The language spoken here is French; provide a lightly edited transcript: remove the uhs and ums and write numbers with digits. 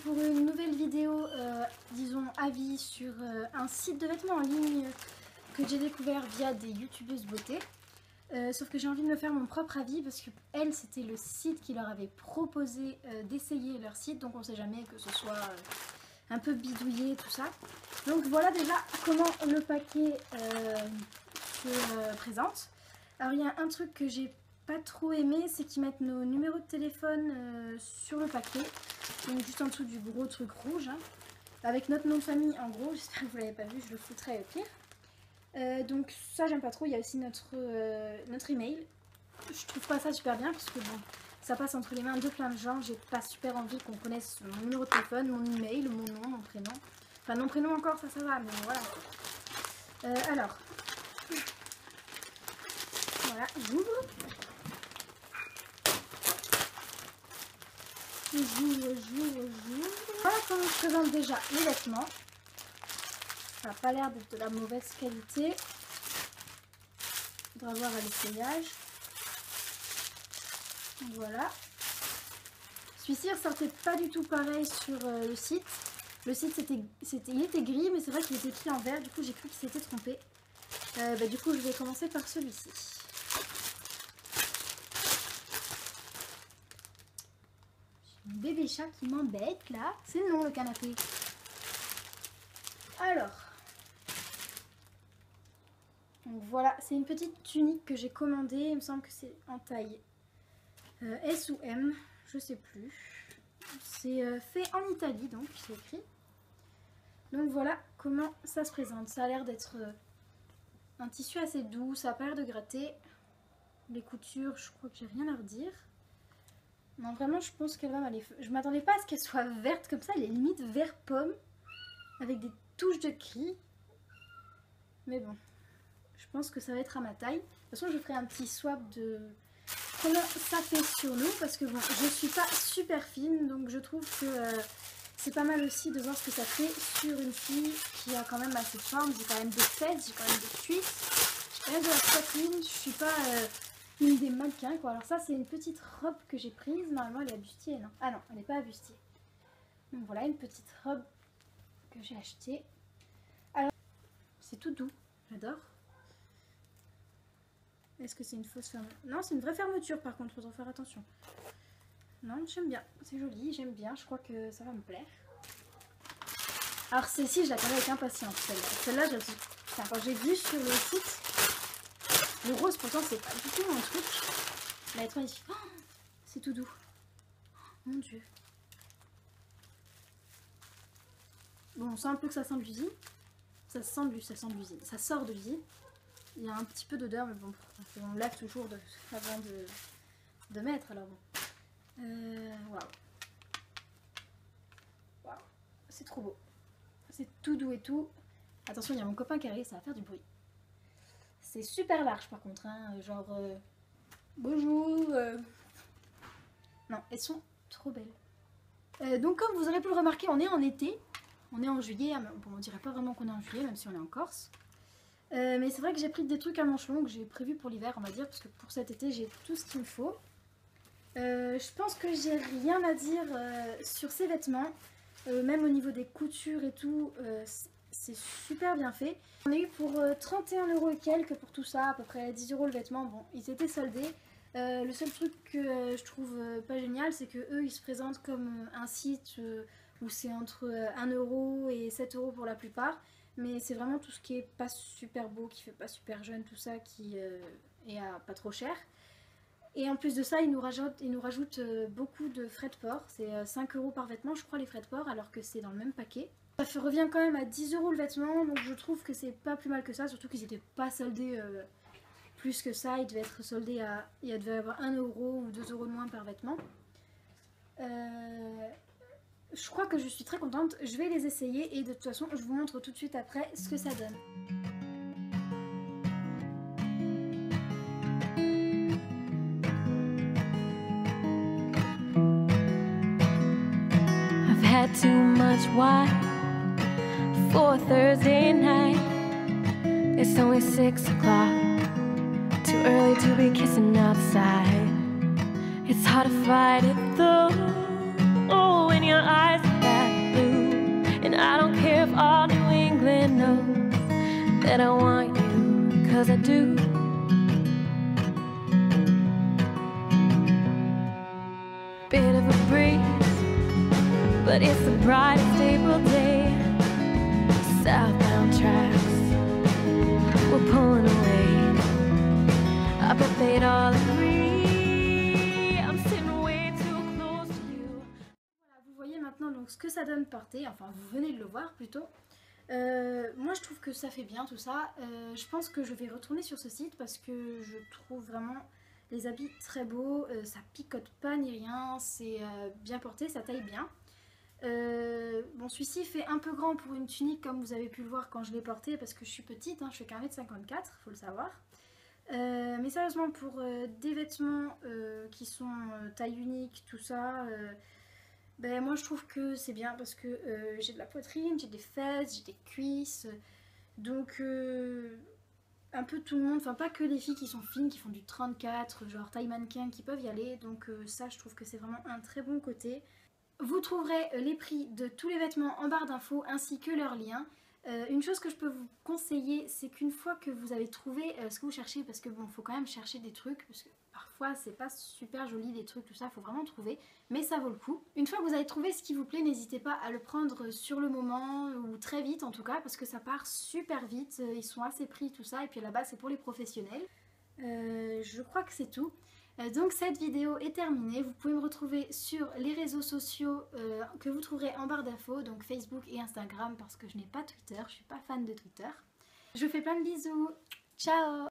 pour une nouvelle vidéo, disons avis sur un site de vêtements en ligne que j'ai découvert via des youtubeuses beauté. Sauf que j'ai envie de me faire mon propre avis parce que elles, c'était le site qui leur avait proposé d'essayer leur site, donc on sait jamais que ce soit un peu bidouillé tout ça. Donc voilà déjà comment le paquet se présente. Alors il y a un truc que j'ai pas trop aimé, c'est qu'ils mettent nos numéros de téléphone sur le paquet, donc juste en dessous du gros truc rouge, hein, avec notre nom de famille en gros. J'espère que vous l'avez pas vu, je le foutrai au pire. Donc ça j'aime pas trop. Il y a aussi notre email. Je trouve pas ça super bien parce que bon, ça passe entre les mains de plein de gens. J'ai pas super envie qu'on connaisse mon numéro de téléphone, mon email, mon nom, mon prénom. Enfin non, prénom encore ça va, mais voilà. Alors voilà, j'ouvre. J'ouvre. Voilà comment je présente déjà les vêtements. Ça n'a pas l'air d'être de la mauvaise qualité. Il faudra voir à l'essayage. Voilà. Celui-ci ressortait pas du tout pareil sur le site. Le site il était gris, mais c'est vrai qu'il était écrit en vert. Du coup j'ai cru qu'il s'était trompé. Du coup je vais commencer par celui-ci. J'ai un bébé chat qui m'embête là. C'est non le canapé. Alors. Donc voilà, c'est une petite tunique que j'ai commandée. Il me semble que c'est en taille S ou M, je sais plus. C'est fait en Italie, donc c'est écrit. Donc voilà comment ça se présente. Ça a l'air d'être un tissu assez doux, ça a pas l'air de gratter. Les coutures, je crois que j'ai rien à redire. Non, vraiment, je pense qu'elle va m'aller. Je m'attendais pas à ce qu'elle soit verte comme ça. Elle est limite vert pomme, avec des touches de gris. Mais bon. Je pense que ça va être à ma taille. De toute façon, je ferai un petit swap de comment ça fait sur nous. Parce que bon, je suis pas super fine. Donc je trouve que c'est pas mal aussi de voir ce que ça fait sur une fille qui a quand même assez de forme. J'ai quand même des fesses, j'ai quand même des cuisses. J'ai quand même de la poitrine. Je suis pas une des mannequins quoi. Alors ça, c'est une petite robe que j'ai prise. Normalement, elle est à bustier, non? Ah non, elle n'est pas à bustier. Donc voilà, une petite robe que j'ai achetée. Alors, c'est tout doux. J'adore. Est-ce que c'est une fausse fermeture? Non, c'est une vraie fermeture par contre, faudra faire attention. Non, j'aime bien, c'est joli, j'aime bien, je crois que ça va me plaire. Alors celle-ci, je l'attendais avec impatience, celle-là. Quand j'ai vu sur le site, le rose pourtant c'est pas du tout mon truc. Elle est trop magnifique. Oh, c'est tout doux. Oh, mon dieu. Bon, on sent un peu que ça sent de l'usine. Ça sent de l'usine, ça sort de l'usine. Il y a un petit peu d'odeur, mais bon, on lave toujours avant de mettre, alors bon. Waouh. Waouh. C'est trop beau. C'est tout doux et tout. Attention, il y a mon copain qui arrive, ça va faire du bruit. C'est super large par contre, hein, genre... bonjour. Non, elles sont trop belles. Donc comme vous aurez pu le remarquer, on est en été. On est en juillet, bon, on dirait pas vraiment qu'on est en juillet, même si on est en Corse. Mais c'est vrai que j'ai pris des trucs à manches longues, j'ai prévu pour l'hiver on va dire, parce que pour cet été j'ai tout ce qu'il me faut. Je pense que j'ai rien à dire sur ces vêtements, même au niveau des coutures et tout, c'est super bien fait. On a eu pour 31 € et quelques pour tout ça, à peu près 10 € le vêtement, bon ils étaient soldés. Le seul truc que je trouve pas génial, c'est que eux ils se présentent comme un site où c'est entre 1 € et 7 € pour la plupart. Mais c'est vraiment tout ce qui est pas super beau, qui fait pas super jeune, tout ça qui est à pas trop cher. Et en plus de ça, ils nous rajoutent beaucoup de frais de port. C'est 5 € par vêtement, je crois, les frais de port, alors que c'est dans le même paquet. Ça revient quand même à 10 € le vêtement, donc je trouve que c'est pas plus mal que ça, surtout qu'ils n'étaient pas soldés plus que ça. Ils devaient être soldés à... Il devait y avoir 1 € ou 2 € de moins par vêtement. Je crois que je suis très contente, je vais les essayer et de toute façon je vous montre tout de suite après ce que ça donne. I've had too much wine for Thursday night. It's only 6 o'clock, too early to be kissing outside. It's hard to fight it though. Oh, when your eyes are back I don't care if all New England knows that I want you, 'cause I do. Bit of a breeze, but it's the brightest April day. Southbound tracks, we're pulling away. I bet they'd all agree I'm sitting way too close to you. Voilà, vous voyez maintenant donc ce que ça donne porter, enfin vous venez de le voir plutôt. Moi je trouve que ça fait bien tout ça. Je pense que je vais retourner sur ce site parce que je trouve vraiment les habits très beaux, ça picote pas ni rien, c'est bien porté, ça taille bien. Bon, celui-ci fait un peu grand pour une tunique comme vous avez pu le voir quand je l'ai porté parce que je suis petite, hein, je fais qu'un mètre 54, faut le savoir. Mais sérieusement pour des vêtements qui sont taille unique, tout ça, ben moi je trouve que c'est bien parce que j'ai de la poitrine, j'ai des fesses, j'ai des cuisses, donc un peu tout le monde, enfin pas que les filles qui sont fines, qui font du 34, genre taille mannequin, qui peuvent y aller, donc ça je trouve que c'est vraiment un très bon côté. Vous trouverez les prix de tous les vêtements en barre d'infos ainsi que leurs liens. Une chose que je peux vous conseiller, c'est qu'une fois que vous avez trouvé ce que vous cherchez, parce que bon, faut quand même chercher des trucs, parce que parfois c'est pas super joli des trucs, tout ça, faut vraiment trouver, mais ça vaut le coup. Une fois que vous avez trouvé ce qui vous plaît, n'hésitez pas à le prendre sur le moment, ou très vite en tout cas, parce que ça part super vite, ils sont assez pris tout ça, et puis là-bas c'est pour les professionnels. Je crois que c'est tout. Donc cette vidéo est terminée, vous pouvez me retrouver sur les réseaux sociaux que vous trouverez en barre d'infos, donc Facebook et Instagram parce que je n'ai pas Twitter, je suis pas fan de Twitter. Je vous fais plein de bisous, ciao!